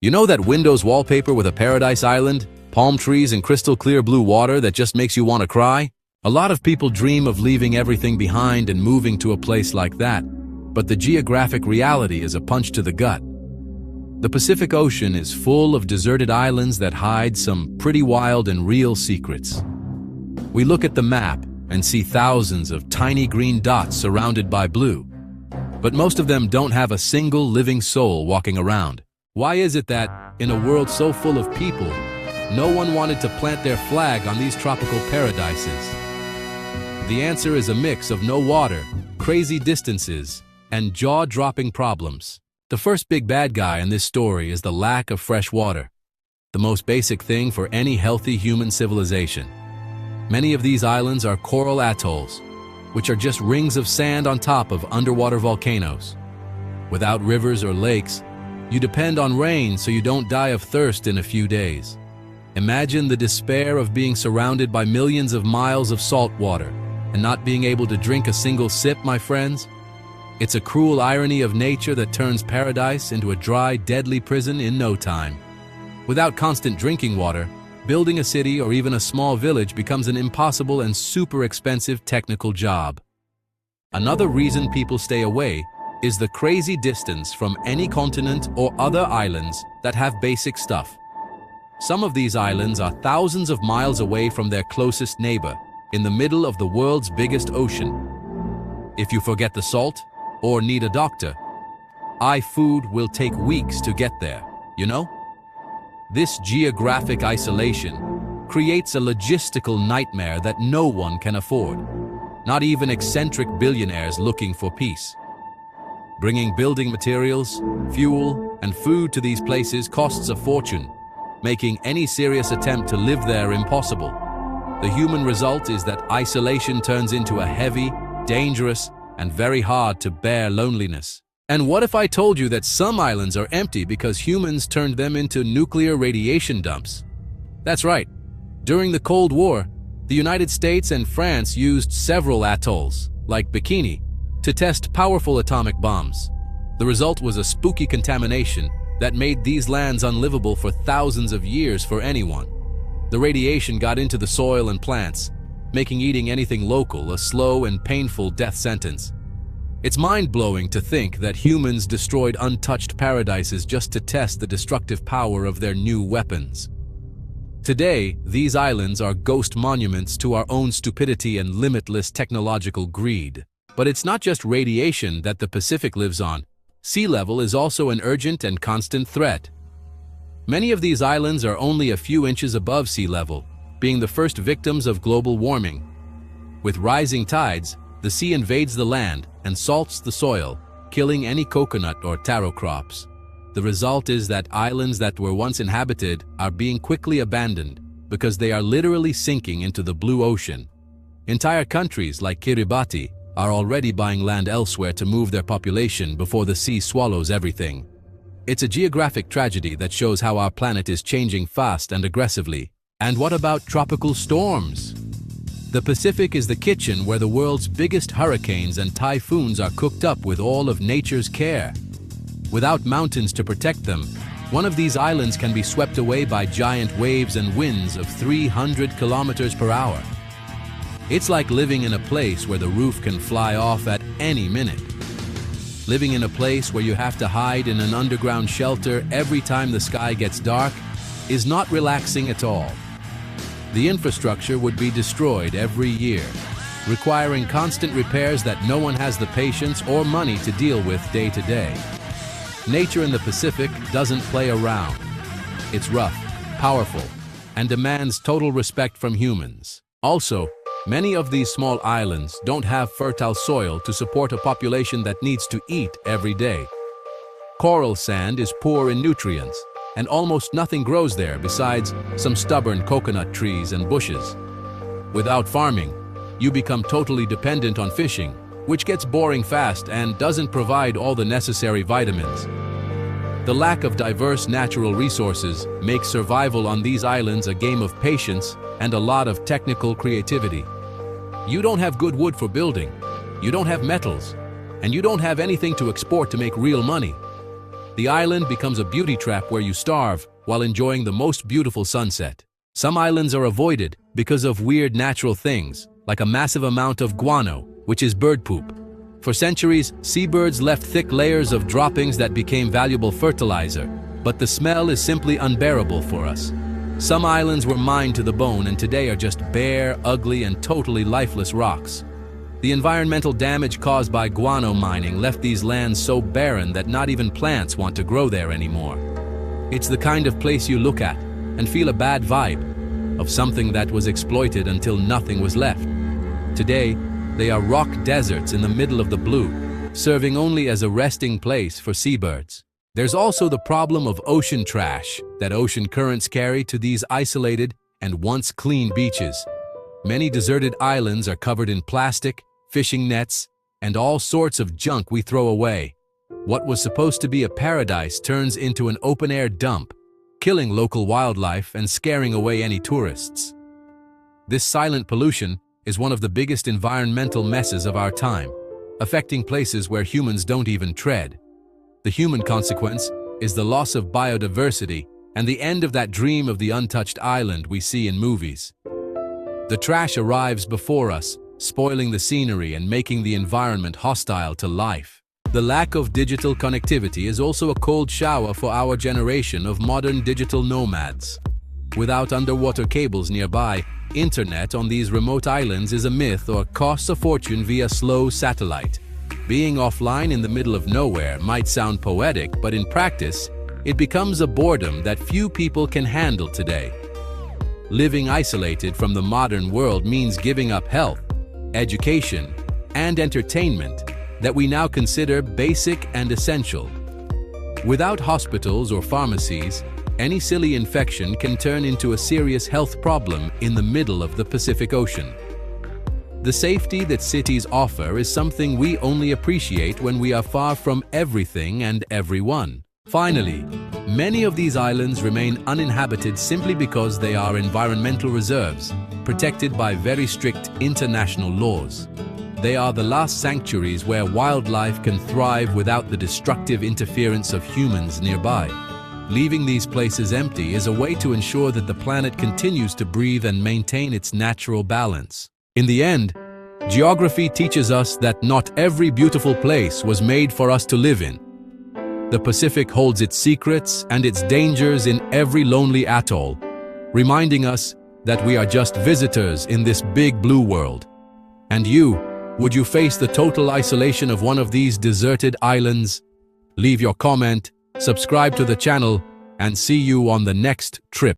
You know that Windows wallpaper with a paradise island, palm trees and crystal clear blue water that just makes you want to cry? A lot of people dream of leaving everything behind and moving to a place like that, but the geographic reality is a punch to the gut. The Pacific Ocean is full of deserted islands that hide some pretty wild and real secrets. We look at the map and see thousands of tiny green dots surrounded by blue, but most of them don't have a single living soul walking around. Why is it that, in a world so full of people, no one wanted to plant their flag on these tropical paradises? The answer is a mix of no water, crazy distances, and jaw-dropping problems. The first big bad guy in this story is the lack of fresh water, the most basic thing for any healthy human civilization. Many of these islands are coral atolls, which are just rings of sand on top of underwater volcanoes. Without rivers or lakes, you depend on rain so you don't die of thirst in a few days. Imagine the despair of being surrounded by millions of miles of salt water and not being able to drink a single sip, my friends. It's a cruel irony of nature that turns paradise into a dry, deadly prison in no time. Without constant drinking water, building a city or even a small village becomes an impossible and super expensive technical job. Another reason people stay away is the crazy distance from any continent or other islands that have basic stuff. Some of these islands are thousands of miles away from their closest neighbor, in the middle of the world's biggest ocean. If you forget the salt or need a doctor, food will take weeks to get there, you know? This geographic isolation creates a logistical nightmare that no one can afford, not even eccentric billionaires looking for peace. Bringing building materials, fuel, and food to these places costs a fortune, making any serious attempt to live there impossible. The human result is that isolation turns into a heavy, dangerous, and very hard to bear loneliness. And what if I told you that some islands are empty because humans turned them into nuclear radiation dumps? That's right. During the Cold War, the United States and France used several atolls, like Bikini, to test powerful atomic bombs. The result was a spooky contamination that made these lands unlivable for thousands of years for anyone. The radiation got into the soil and plants, making eating anything local a slow and painful death sentence. It's mind-blowing to think that humans destroyed untouched paradises just to test the destructive power of their new weapons. Today, these islands are ghost monuments to our own stupidity and limitless technological greed. But it's not just radiation that the Pacific lives on. Sea level is also an urgent and constant threat. Many of these islands are only a few inches above sea level, being the first victims of global warming. With rising tides, the sea invades the land and salts the soil, killing any coconut or taro crops. The result is that islands that were once inhabited are being quickly abandoned because they are literally sinking into the blue ocean. Entire countries like Kiribati are already buying land elsewhere to move their population before the sea swallows everything. It's a geographic tragedy that shows how our planet is changing fast and aggressively. And what about tropical storms? The Pacific is the kitchen where the world's biggest hurricanes and typhoons are cooked up with all of nature's care. Without mountains to protect them, one of these islands can be swept away by giant waves and winds of 300 kilometers per hour. It's like living in a place where the roof can fly off at any minute. Living in a place where you have to hide in an underground shelter every time the sky gets dark is not relaxing at all. The infrastructure would be destroyed every year, requiring constant repairs that no one has the patience or money to deal with day to day. Nature in the Pacific doesn't play around. It's rough, powerful, and demands total respect from humans. Also, many of these small islands don't have fertile soil to support a population that needs to eat every day. Coral sand is poor in nutrients, and almost nothing grows there besides some stubborn coconut trees and bushes. Without farming, you become totally dependent on fishing, which gets boring fast and doesn't provide all the necessary vitamins. The lack of diverse natural resources makes survival on these islands a game of patience and a lot of technical creativity. You don't have good wood for building, you don't have metals, and you don't have anything to export to make real money. The island becomes a beauty trap where you starve while enjoying the most beautiful sunset. Some islands are avoided because of weird natural things, like a massive amount of guano, which is bird poop. For centuries, seabirds left thick layers of droppings that became valuable fertilizer, but the smell is simply unbearable for us. Some islands were mined to the bone and today are just bare, ugly, and totally lifeless rocks. The environmental damage caused by guano mining left these lands so barren that not even plants want to grow there anymore. It's the kind of place you look at and feel a bad vibe of something that was exploited until nothing was left. Today, they are rock deserts in the middle of the blue, serving only as a resting place for seabirds. There's also the problem of ocean trash that ocean currents carry to these isolated and once clean beaches. Many deserted islands are covered in plastic, fishing nets, and all sorts of junk we throw away. What was supposed to be a paradise turns into an open-air dump, killing local wildlife and scaring away any tourists. This silent pollution is one of the biggest environmental messes of our time, affecting places where humans don't even tread. The human consequence is the loss of biodiversity and the end of that dream of the untouched island we see in movies. The trash arrives before us, spoiling the scenery and making the environment hostile to life. The lack of digital connectivity is also a cold shower for our generation of modern digital nomads. Without underwater cables nearby, internet on these remote islands is a myth or costs a fortune via slow satellite. Being offline in the middle of nowhere might sound poetic, but in practice, it becomes a boredom that few people can handle today. Living isolated from the modern world means giving up health, education, and entertainment that we now consider basic and essential. Without hospitals or pharmacies, any silly infection can turn into a serious health problem in the middle of the Pacific Ocean. The safety that cities offer is something we only appreciate when we are far from everything and everyone. Finally, many of these islands remain uninhabited simply because they are environmental reserves, protected by very strict international laws. They are the last sanctuaries where wildlife can thrive without the destructive interference of humans nearby. Leaving these places empty is a way to ensure that the planet continues to breathe and maintain its natural balance. In the end, geography teaches us that not every beautiful place was made for us to live in. The Pacific holds its secrets and its dangers in every lonely atoll, reminding us that we are just visitors in this big blue world. And you, would you face the total isolation of one of these deserted islands? Leave your comment, subscribe to the channel, and see you on the next trip.